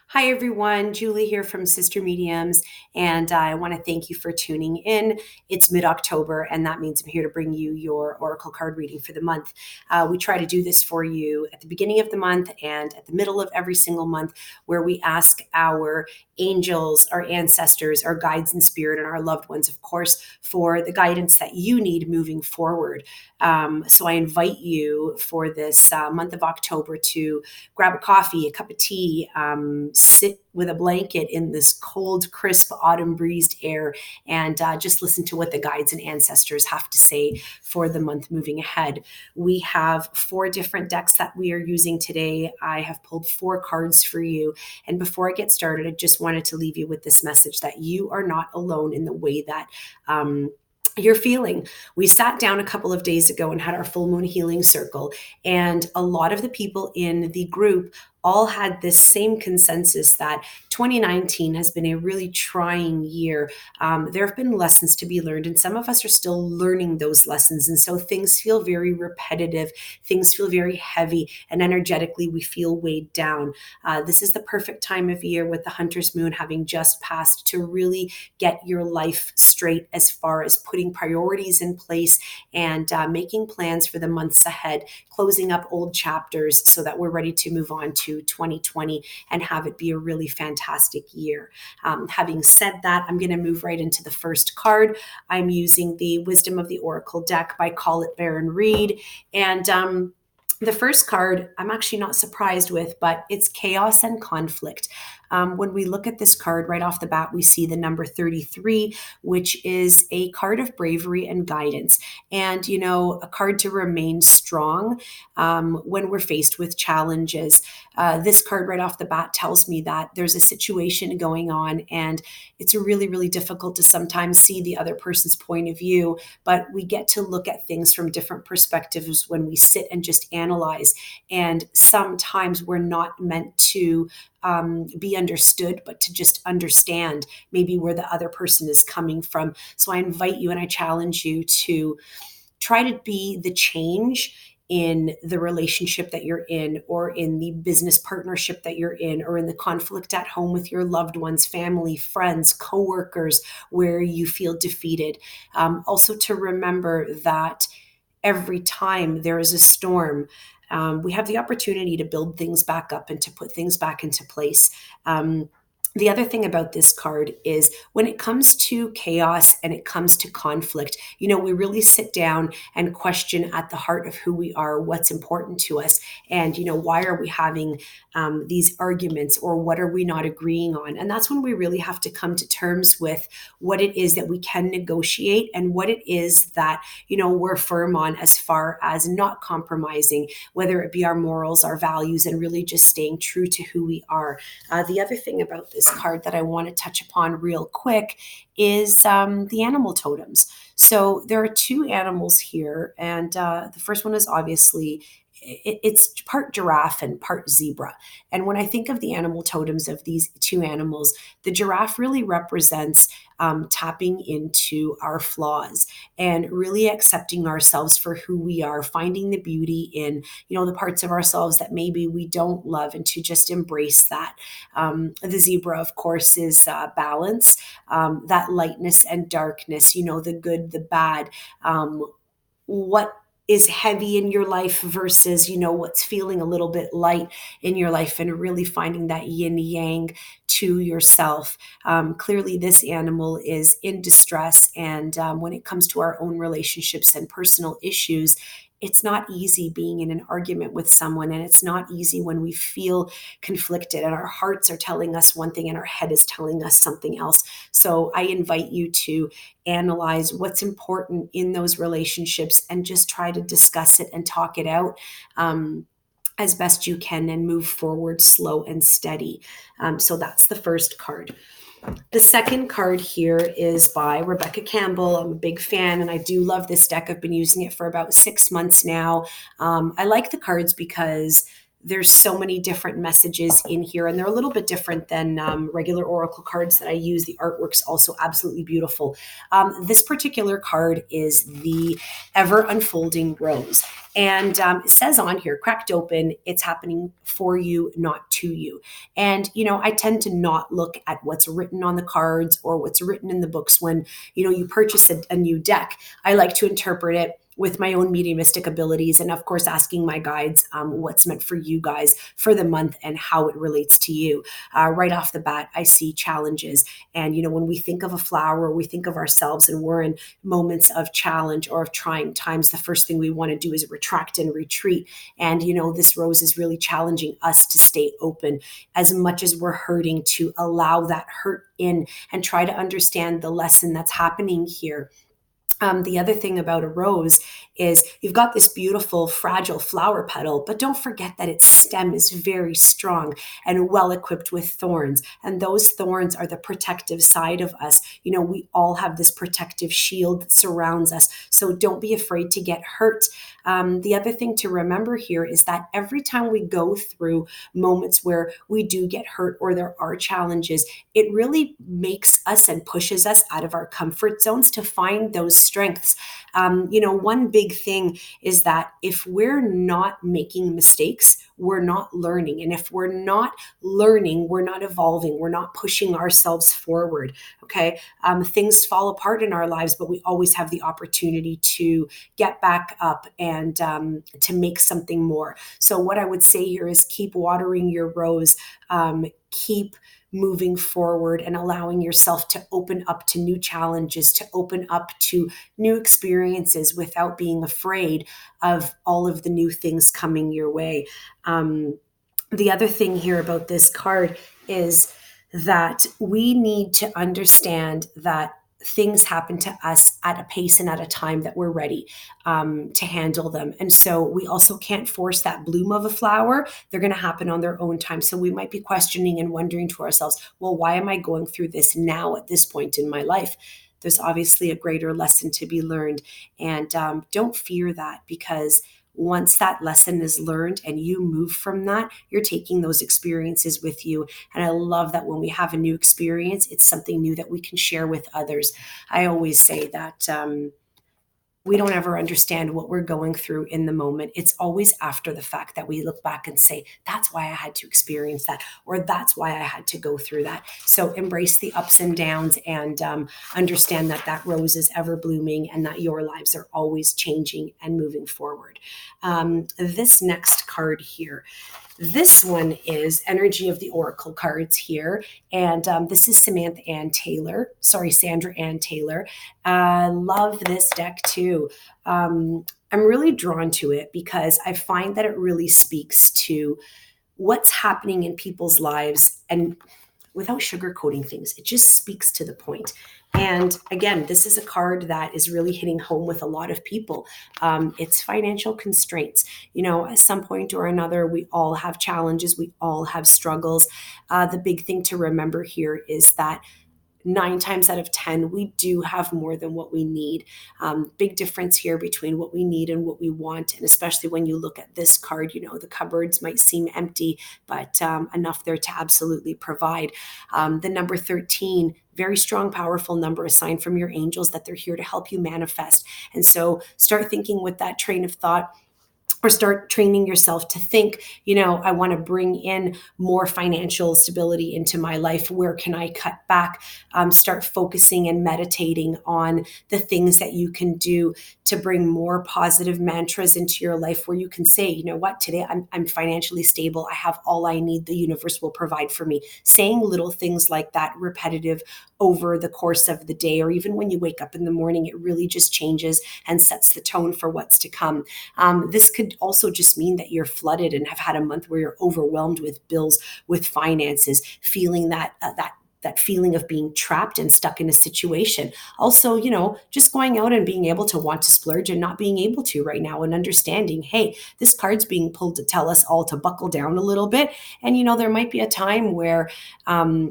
Hi, everyone. Julie here from Sister Mediums, and I want to thank you for tuning in. It's mid October, and that means I'm here to bring you your Oracle card reading for the month. We try to do this for you at the beginning of the month and at the middle of every single month, where we ask our angels, our ancestors, our guides in spirit, and our loved ones, of course, for the guidance that you need moving forward. So I invite you for this month of October to grab a coffee, a cup of tea, sit with a blanket in this cold, crisp, autumn breezed air, and just listen to what the guides and ancestors have to say for the month moving ahead. We have 4 different decks that we are using today. I have pulled 4 cards for you. And before I get started, I just wanted to leave you with this message that you are not alone in the way that you're feeling. We sat down a couple of days ago and had our full moon healing circle, and a lot of the people in the group all had this same consensus that 2019 has been a really trying year. There have been lessons to be learned, and some of us are still learning those lessons. And so things feel very repetitive, things feel very heavy, and energetically we feel weighed down. This is the perfect time of year, with the Hunter's Moon having just passed, to really get your life straight as far as putting priorities in place and making plans for the months ahead, closing up old chapters so that we're ready to move on to 2020 and have it be a really fantastic year. Having said that, I'm going to move right into the first card. I'm using the Wisdom of the Oracle deck by Call It Baron Reed. And the first card, I'm actually not surprised with, but it's chaos and conflict. When we look at this card right off the bat, we see the number 33, which is a card of bravery and guidance. And, a card to remain strong when we're faced with challenges. This card right off the bat tells me that there's a situation going on, and it's really, really difficult to sometimes see the other person's point of view, but we get to look at things from different perspectives when we sit and just analyze. And sometimes we're not meant to be understood, but to just understand maybe where the other person is coming from. So I invite you and I challenge you to try to be the change in the relationship that you're in, or in the business partnership that you're in, or in the conflict at home with your loved ones, family, friends, coworkers, where you feel defeated. Also to remember that every time there is a storm, we have the opportunity to build things back up and to put things back into place. The other thing about this card is when it comes to chaos and it comes to conflict, we really sit down and question at the heart of who we are, what's important to us, and, why are we having these arguments, or what are we not agreeing on? And that's when we really have to come to terms with what it is that we can negotiate and what it is that, we're firm on, as far as not compromising, whether it be our morals, our values, and really just staying true to who we are. The other thing about this card that I want to touch upon real quick is the animal totems. So there are 2 animals here, and the first one is obviously it's part giraffe and part zebra. And when I think of the animal totems of these 2 animals, the giraffe really represents tapping into our flaws and really accepting ourselves for who we are, finding the beauty in, the parts of ourselves that maybe we don't love, and to just embrace that. The zebra, of course, is balance, that lightness and darkness, the good, the bad, what is heavy in your life versus, what's feeling a little bit light in your life, and really finding that yin yang to yourself. Clearly, this animal is in distress. And when it comes to our own relationships and personal issues, it's not easy being in an argument with someone, and it's not easy when we feel conflicted and our hearts are telling us one thing and our head is telling us something else. So I invite you to analyze what's important in those relationships and just try to discuss it and talk it out as best you can, and move forward slow and steady. So that's the first card. The second card here is by Rebecca Campbell. I'm a big fan, and I do love this deck. I've been using it for about 6 months now. I like the cards because there's so many different messages in here, and they're a little bit different than regular oracle cards that I use. The artwork's also absolutely beautiful. This particular card is the Ever Unfolding Rose. And it says on here, cracked open, it's happening for you, not to you. And, I tend to not look at what's written on the cards or what's written in the books when, you purchase a new deck. I like to interpret it with my own mediumistic abilities, and of course asking my guides what's meant for you guys for the month and how it relates to you. Right off the bat, I see challenges, and when we think of a flower, we think of ourselves and we're in moments of challenge or of trying times, the first thing we want to do is retract and retreat. And this rose is really challenging us to stay open as much as we're hurting, to allow that hurt in and try to understand the lesson that's happening here. The other thing about a rose is you've got this beautiful, fragile flower petal, but don't forget that its stem is very strong and well equipped with thorns. And those thorns are the protective side of us. We all have this protective shield that surrounds us. So don't be afraid to get hurt. The other thing to remember here is that every time we go through moments where we do get hurt or there are challenges, it really makes us and pushes us out of our comfort zones to find those strengths. One big thing is that if we're not making mistakes, we're not learning. And if we're not learning, we're not evolving, we're not pushing ourselves forward. Okay. Things fall apart in our lives, but we always have the opportunity to get back up and to make something more. So what I would say here is keep watering your rose, keep moving forward and allowing yourself to open up to new challenges, to open up to new experiences without being afraid of all of the new things coming your way. The other thing here about this card is that we need to understand that things happen to us at a pace and at a time that we're ready to handle them. And so we also can't force that bloom of a flower. They're going to happen on their own time. So we might be questioning and wondering to ourselves, well, why am I going through this now at this point in my life? There's obviously a greater lesson to be learned. And don't fear that, because once that lesson is learned and you move from that, you're taking those experiences with you. And I love that when we have a new experience, it's something new that we can share with others. I always say that we don't ever understand what we're going through in the moment. It's always after the fact that we look back and say, that's why I had to experience that, or that's why I had to go through that. So embrace the ups and downs and understand that that rose is ever blooming and that your lives are always changing and moving forward. This next card here, this one is Energy of the Oracle cards here. And this is Sandra Ann Taylor. Love this deck too. I'm really drawn to it because I find that it really speaks to what's happening in people's lives, and without sugarcoating things, it just speaks to the point. And again, this is a card that is really hitting home with a lot of people. It's financial constraints. At some point or another, we all have challenges. We all have struggles. The big thing to remember here is that 9 times out of 10, we do have more than what we need. Big difference here between what we need and what we want. And especially when you look at this card, the cupboards might seem empty, but enough there to absolutely provide. The number 13, very strong, powerful number, a sign from your angels that they're here to help you manifest. And so start thinking with that train of thought, or start training yourself to think, I want to bring in more financial stability into my life. Where can I cut back? Start focusing and meditating on the things that you can do to bring more positive mantras into your life, where you can say, today I'm financially stable. I have all I need. The universe will provide for me. Saying little things like that, repetitive over the course of the day, or even when you wake up in the morning, it really just changes and sets the tone for what's to come. This could also just mean that you're flooded and have had a month where you're overwhelmed with bills, with finances, feeling that feeling of being trapped and stuck in a situation. Also, just going out and being able to want to splurge and not being able to right now, and understanding, hey, this card's being pulled to tell us all to buckle down a little bit. And, there might be a time where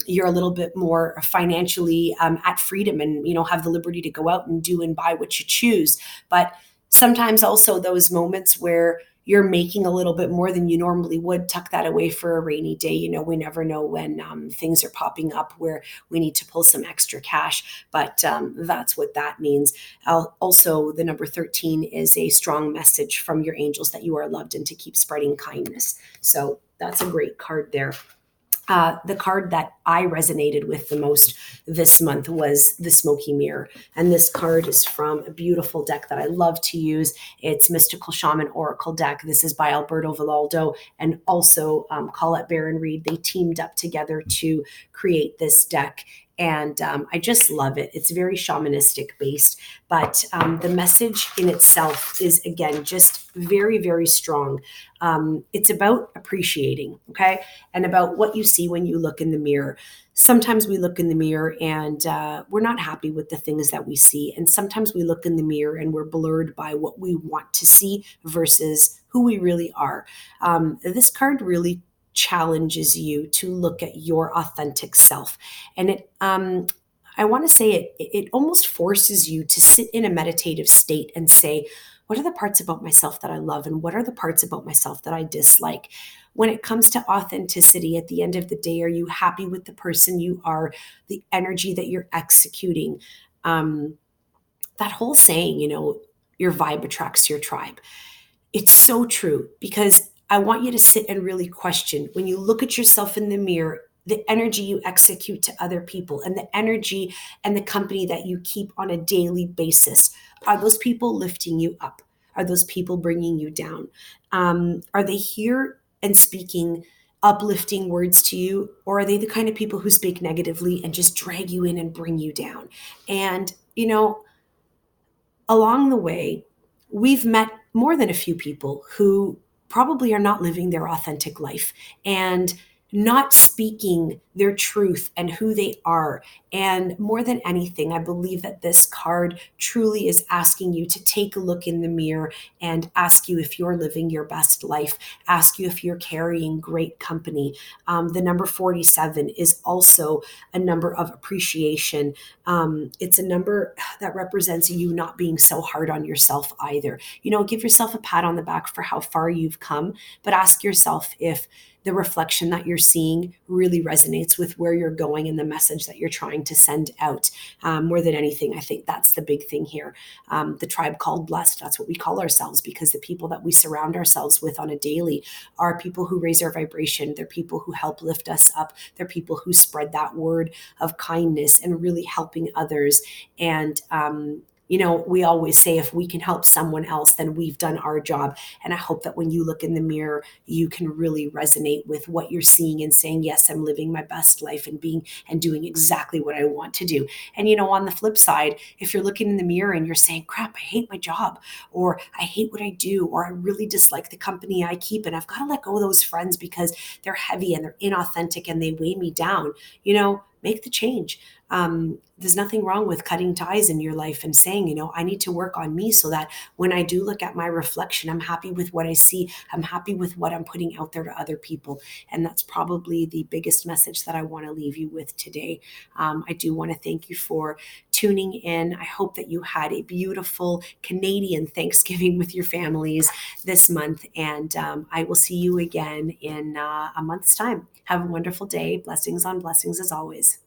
you're a little bit more financially at freedom and, have the liberty to go out and do and buy what you choose. But sometimes also those moments where you're making a little bit more than you normally would, tuck that away for a rainy day. We never know when things are popping up where we need to pull some extra cash, but that's what that means. Also, the number 13 is a strong message from your angels that you are loved and to keep spreading kindness. So that's a great card there. The card that I resonated with the most this month was the Smoky Mirror. And this card is from a beautiful deck that I love to use. It's Mystical Shaman Oracle deck. This is by Alberto Villaldo and also Colette Baron Reed. They teamed up together to create this deck. And I just love it. It's very shamanistic based, but the message in itself is, again, just very, very strong. It's about appreciating, okay? And about what you see when you look in the mirror. Sometimes we look in the mirror and we're not happy with the things that we see. And sometimes we look in the mirror and we're blurred by what we want to see versus who we really are. This card really challenges you to look at your authentic self. And I want to say it almost forces you to sit in a meditative state and say, what are the parts about myself that I love and what are the parts about myself that I dislike? When it comes to authenticity, at the end of the day, are you happy with the person you are, the energy that you're executing? That whole saying, your vibe attracts your tribe. It's so true because I want you to sit and really question when you look at yourself in the mirror, the energy you execute to other people and the energy and the company that you keep on a daily basis. Are those people lifting you up? Are those people bringing you down? Are they here and speaking uplifting words to you? Or are they the kind of people who speak negatively and just drag you in and bring you down? And, along the way, we've met more than a few people who probably are not living their authentic life and not speaking their truth and who they are. And more than anything, I believe that this card truly is asking you to take a look in the mirror and ask you if you're living your best life, ask you if you're carrying great company. The number 47 is also a number of appreciation. It's a number that represents you not being so hard on yourself either. Give yourself a pat on the back for how far you've come, but ask yourself if the reflection that you're seeing really resonates with where you're going and the message that you're trying to send out. More than anything, I think that's the big thing here. The tribe called blessed, that's what we call ourselves because the people that we surround ourselves with on a daily are people who raise our vibration. They're people who help lift us up. They're people who spread that word of kindness and really helping others. And we always say if we can help someone else, then we've done our job. And I hope that when you look in the mirror, you can really resonate with what you're seeing and saying, yes, I'm living my best life and being and doing exactly what I want to do. And, on the flip side, if you're looking in the mirror and you're saying, crap, I hate my job, or I hate what I do, or I really dislike the company I keep, and I've got to let go of those friends because they're heavy and they're inauthentic and they weigh me down, make the change. There's nothing wrong with cutting ties in your life and saying, I need to work on me so that when I do look at my reflection, I'm happy with what I see. I'm happy with what I'm putting out there to other people. And that's probably the biggest message that I want to leave you with today. I do want to thank you for tuning in. I hope that you had a beautiful Canadian Thanksgiving with your families this month. And I will see you again in a month's time. Have a wonderful day. Blessings on blessings as always.